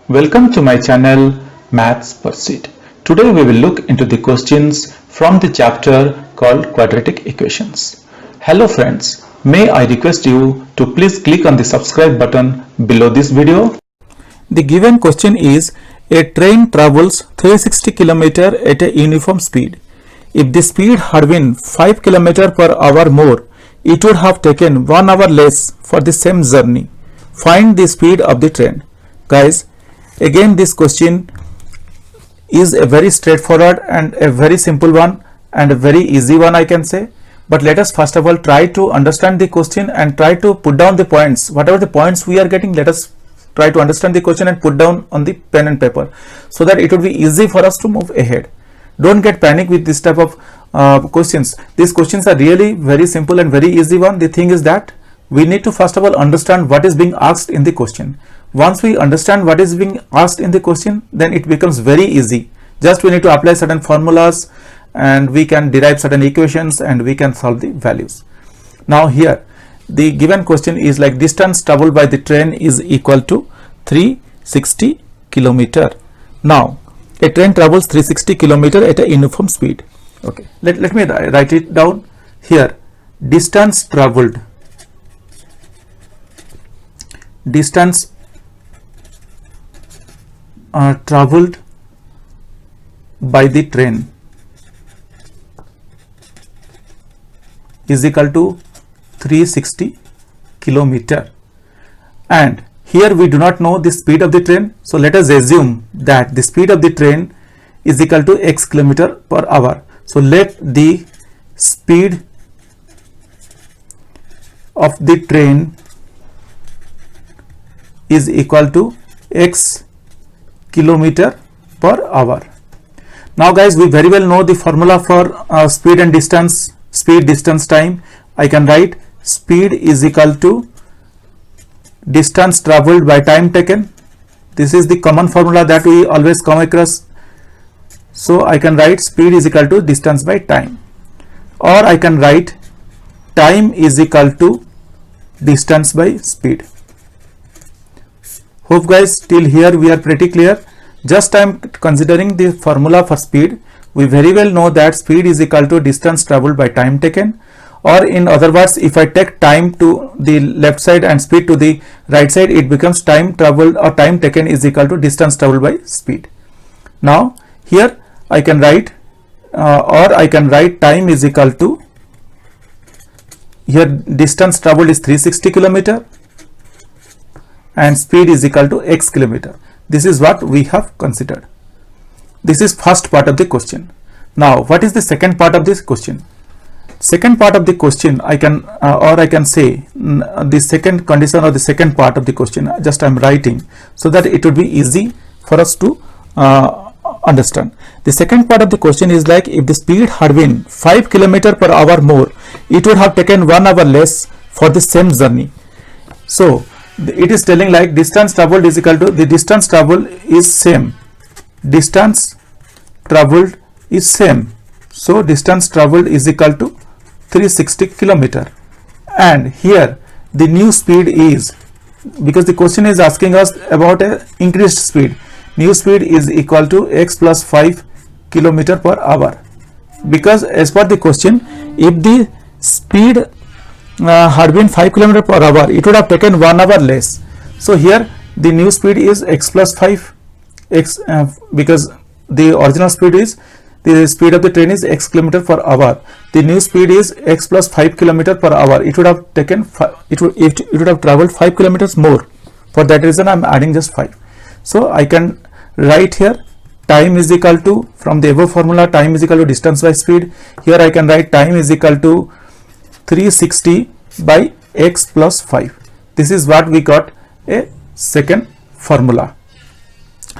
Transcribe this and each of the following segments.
Welcome to my channel Maths Pursuit. Today we will look into the questions from the chapter called Quadratic Equations. Hello friends, may I request you to please click on the subscribe button below this video. The given question is a train travels 360 km at a uniform speed. If the speed had been 5 km per hour more, it would have taken 1 hour less for the same journey. Find the speed of the train. Guys, again this question is a very straightforward and a very simple one and a very easy one, I can say. But let us first of all try to understand the question and try to put down the points. Whatever the points we are getting, let us try to understand the question and put down on the pen and paper so that it would be easy for us to move ahead. Don't get panic with this type of questions. These questions are really very simple and very easy one. The thing is that we need to first of all understand what is being asked in the question. Once we understand what is being asked in the question, then it becomes very easy. Just we need to apply certain formulas and we can derive certain equations and we can solve the values. Now here the given question is like distance traveled by the train is equal to 360 kilometer. Now a train travels 360 kilometer at a uniform speed. Okay, let me write it down here. Distance traveled traveled by the train is equal to 360 kilometer, and here we do not know the speed of the train, so let us assume that the speed of the train is equal to x kilometer per hour. So let the speed of the train is equal to x kilometer per hour. Now guys, we very well know the formula for speed and distance, speed, distance, time. I can write speed is equal to distance traveled by time taken. This is the common formula that we always come across. So I can write speed is equal to distance by time, or I can write time is equal to distance by speed. Hope guys till here we are pretty clear. Just I am considering the formula for speed. We very well know that speed is equal to distance traveled by time taken, or in other words, if I take time to the left side and speed to the right side, it becomes time traveled or time taken is equal to distance traveled by speed. Now here I can write or I can write time is equal to, here distance traveled is 360 kilometer and speed is equal to x kilometer. This is what we have considered. This is first part of the question. Now what is the second part of this question? Second part of the question, I can or I can say the second condition or the second part of the question, just I am writing so that it would be easy for us to understand. The second part of the question is like if the speed had been 5 km per hour more, it would have taken 1 hour less for the same journey. So it is telling like distance traveled is equal to, the distance traveled is same, distance traveled is same, so distance traveled is equal to 360 kilometer, and here the new speed is, because the question is asking us about a increased speed, new speed is equal to x plus 5 kilometer per hour, because as per the question, if the speed had been 5 km per hour, it would have taken 1 hour less. So here the new speed is x plus 5 x, because the original speed is, the speed of the train is x kilometer per hour. The new speed is x plus 5 km per hour. It would have taken it would have traveled 5 kilometers more. For that reason I am adding just 5. So I can write here time is equal to, from the above formula, time is equal to distance by speed. Here I can write time is equal to 360 by x plus 5. This is what we got a second formula.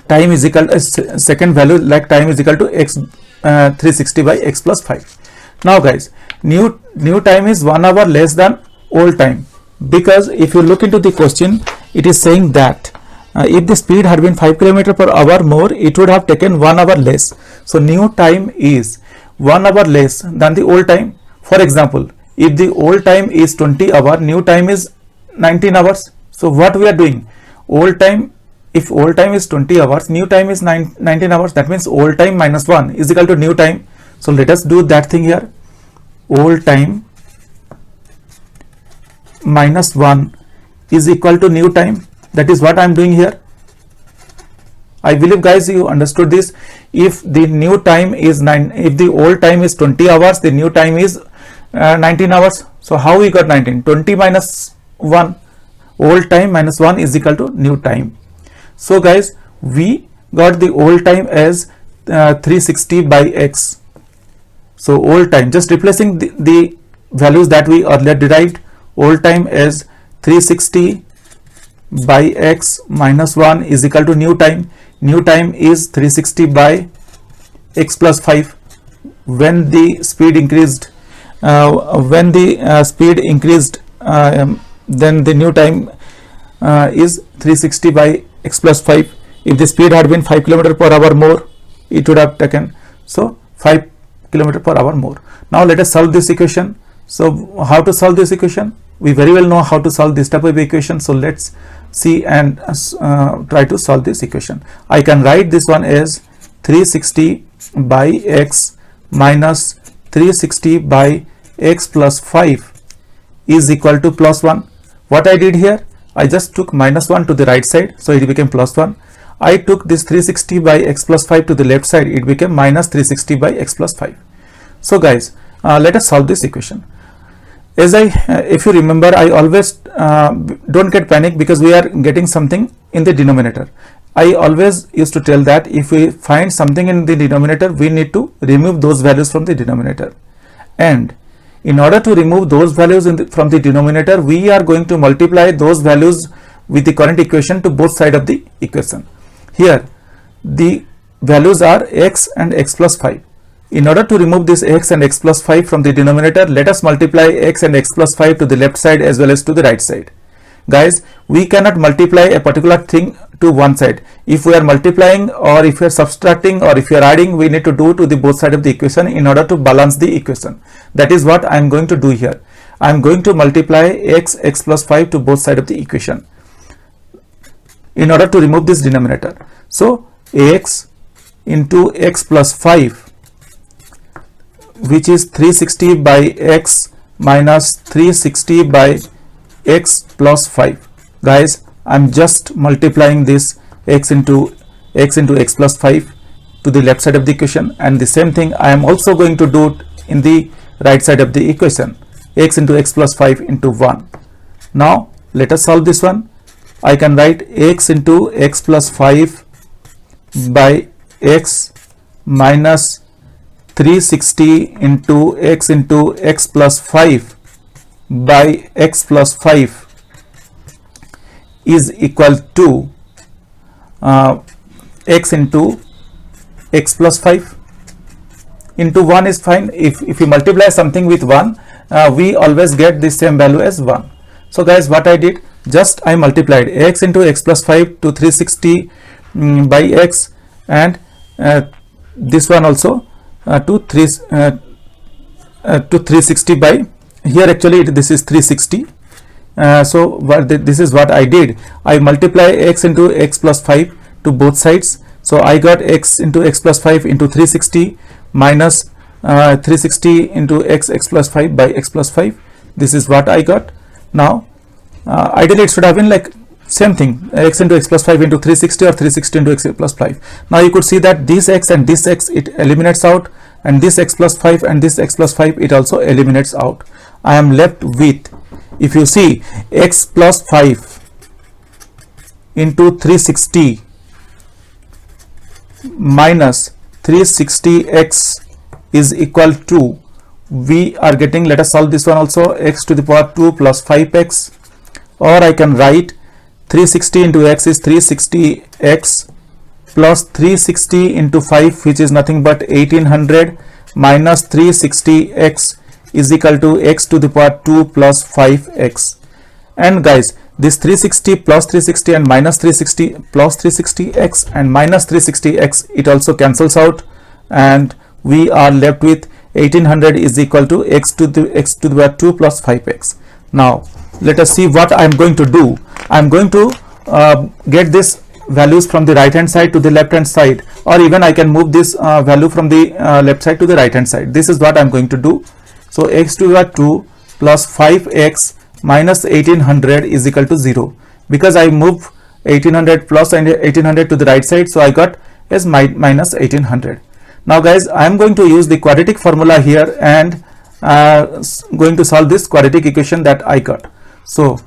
Time is equal to second value, like time is equal to x 360 by x plus 5. Now guys, new time is 1 hour less than old time, because if you look into the question, it is saying that if the speed had been 5 km per hour more, it would have taken 1 hour less. So new time is 1 hour less than the old time. For example, if the old time is 20 hour, new time is 19 hours. So what we are doing, old time if old time is 20 hours, new time is 19 hours, that means old time minus 1 is equal to new time. So let us do that thing here. Old time minus 1 is equal to new time. That is what I am doing here. I believe guys you understood this. If the new time is if the old time is 20 hours, the new time is 19 hours. So how we got 19? 20 minus 1, old time minus 1 is equal to new time. So guys, we got the old time as 360 by x. So old time, just replacing the values that we earlier derived, old time as 360 by x minus 1 is equal to new time. New time is 360 by x plus 5. When the speed increased, then the new time is 360 by x plus 5. If the speed had been 5 km per hour more, it would have taken, so 5 km per hour more. Now let us solve this equation. So how to solve this equation? We very well know how to solve this type of equation. So let's see and try to solve this equation. I can write this one as 360 by x minus 360 by x plus 5 is equal to plus 1. What I did here, I just took minus 1 to the right side, so it became plus 1. I took this 360 by x plus 5 to the left side, it became minus 360 by x plus 5. So guys, let us solve this equation. As if you remember, I always don't get panic because we are getting something in the denominator. I always used to tell that if we find something in the denominator, we need to remove those values from the denominator. And in order to remove those values from the denominator, we are going to multiply those values with the current equation to both sides of the equation. Here, the values are x and x plus 5. In order to remove this x and x plus 5 from the denominator, let us multiply x and x plus 5 to the left side as well as to the right side. Guys, we cannot multiply a particular thing to one side. If we are multiplying, or if we are subtracting, or if we are adding, we need to do to the both sides of the equation in order to balance the equation. That is what I am going to do here. I am going to multiply x plus 5 to both sides of the equation in order to remove this denominator. So x into x plus 5, which is 360 by x minus 360 by x plus 5. Guys, I'm just multiplying this x into x plus 5 to the left side of the equation, and the same thing I am also going to do in the right side of the equation, x into x plus 5 into 1. Now let us solve this one. I can write x into x plus 5 by x minus 360 into x plus 5 by x plus 5 is equal to x into x plus 5 into 1 is fine. If you multiply something with 1, we always get the same value as 1. So guys, what I did, just I multiplied x into x plus 5 to 360 by x, and this one also to 360 by, here actually this is 360. So this is what I did. I multiply x into x plus 5 to both sides. So I got x into x plus 5 into 360 minus 360 into x plus 5 by x plus 5. This is what I got. Now ideally it should have been like same thing, x into x plus 5 into 360 or 360 into x plus 5. Now you could see that this x and this x, it eliminates out, and this x plus 5 and this x plus 5, it also eliminates out. I am left with, if you see, x plus 5 into 360 minus 360x is equal to, we are getting, let us solve this one also, x to the power 2 plus 5x, or I can write 360 into x is 360x plus 360 into 5, which is nothing but 1800, minus 360x is equal to x to the power 2 plus 5x. And guys, this 360 plus 360 and minus 360 plus 360x and minus 360x, it also cancels out, and we are left with 1800 is equal to x to the power 2 plus 5x. Now let us see what I am going to do. I am going to get this values from the right hand side to the left hand side, or even I can move this value from the left side to the right hand side. This is what I'm going to do. So x to the power 2 plus 5x minus 1800 is equal to 0, because I move 1800 plus and 1800 to the right side, so I got as minus 1800. Now guys, I am going to use the quadratic formula here and going to solve this quadratic equation that I got. So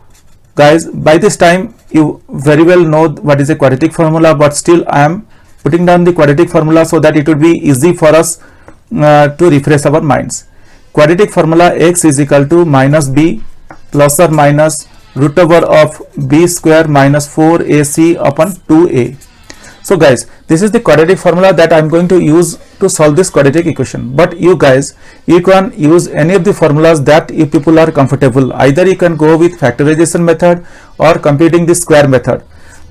guys, by this time you very well know what is a quadratic formula, but still I am putting down the quadratic formula so that it would be easy for us to refresh our minds. Quadratic formula: x is equal to minus b plus or minus root over of b square minus 4ac upon 2a. So guys, this is the quadratic formula that I am going to use to solve this quadratic equation. But you guys, you can use any of the formulas that you people are comfortable. Either you can go with factorization method or computing the square method.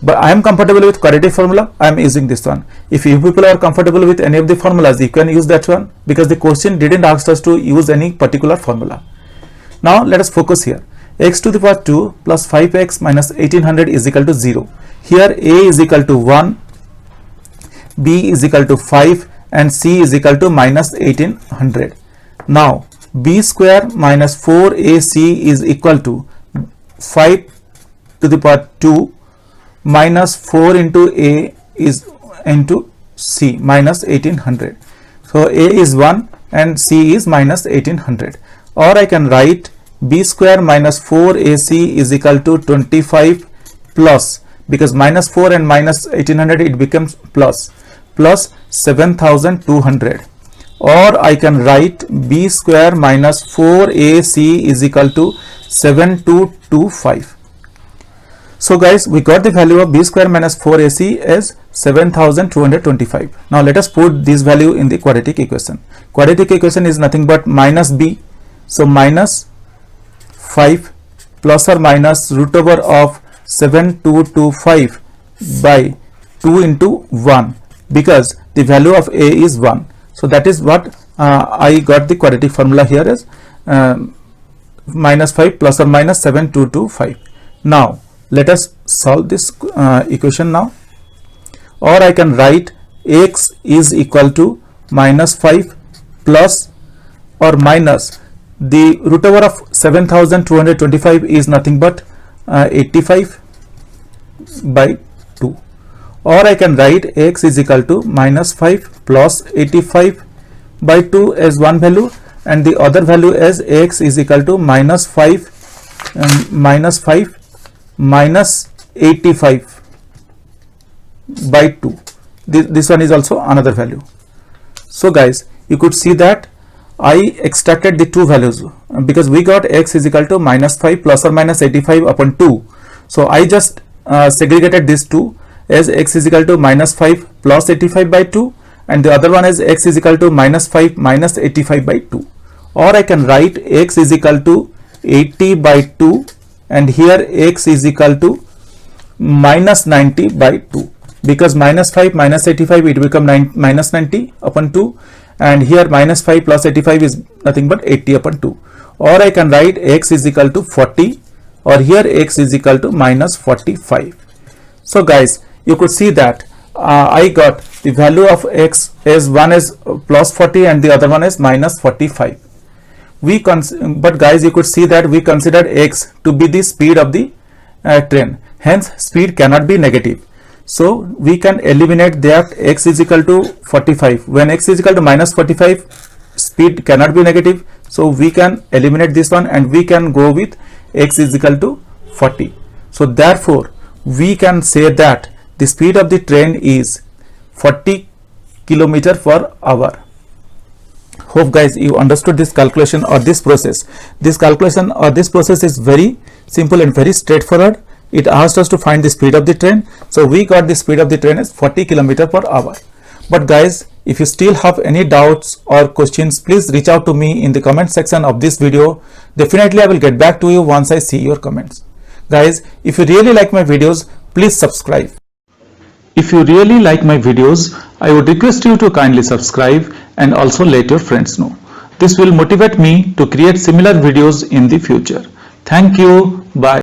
But I am comfortable with quadratic formula, I am using this one. If you people are comfortable with any of the formulas, you can use that one, because the question didn't ask us to use any particular formula. Now let us focus here. X to the power 2 plus 5x minus 1800 is equal to 0. Here a is equal to 1, b is equal to 5 and c is equal to minus 1800. Now b square minus 4ac is equal to 5 to the power 2 minus 4 into a is into c minus 1800. So a is 1 and c is minus 1800. Or I can write b square minus 4ac is equal to 25 plus, because minus 4 and minus 1800 it becomes plus 7200. Or I can write b square minus 4ac is equal to 7225. So guys, we got the value of b square minus 4ac as 7225. Now let us put this value in the quadratic equation. Quadratic equation is nothing but minus b, so minus 5 plus or minus root over of 7225 by 2 into 1, because the value of a is 1. So that is what I got the quadratic formula here as minus 5 plus or minus 7225. Now let us solve this equation now. Or I can write x is equal to minus 5 plus or minus the root over of 7225 is nothing but 85 by 2. Or I can write x is equal to minus 5 plus 85 by 2 as one value, and the other value as x is equal to minus 5 minus 85 by 2. This one is also another value. So guys, you could see that I extracted the two values, because we got x is equal to minus 5 plus or minus 85 upon 2. So I just segregated these two as x is equal to minus 5 plus 85 by 2, and the other one is x is equal to minus 5 minus 85 by 2. Or I can write x is equal to 80 by 2, and here x is equal to minus 90 by 2, because minus 5 minus 85 it become minus 90 upon 2, and here minus 5 plus 85 is nothing but 80 upon 2. Or I can write x is equal to 40, or here x is equal to minus 45. So guys, you could see that I got the value of x as one is plus 40 and the other one is minus 45. But guys, you could see that we considered x to be the speed of the train, hence speed cannot be negative. So we can eliminate that x is equal to 45. When x is equal to minus 45, speed cannot be negative, so we can eliminate this one and we can go with x is equal to 40. So therefore we can say that the speed of the train is 40 km per hour. Hope guys you understood this calculation or this process. This calculation or this process is very simple and very straightforward. It asked us to find the speed of the train, so we got the speed of the train as 40 km per hour. But guys, if you still have any doubts or questions, please reach out to me in the comment section of this video. Definitely I will get back to you once I see your comments. Guys, if you really like my videos, please subscribe. If you really like my videos, I would request you to kindly subscribe and also let your friends know. This will motivate me to create similar videos in the future. Thank you. Bye.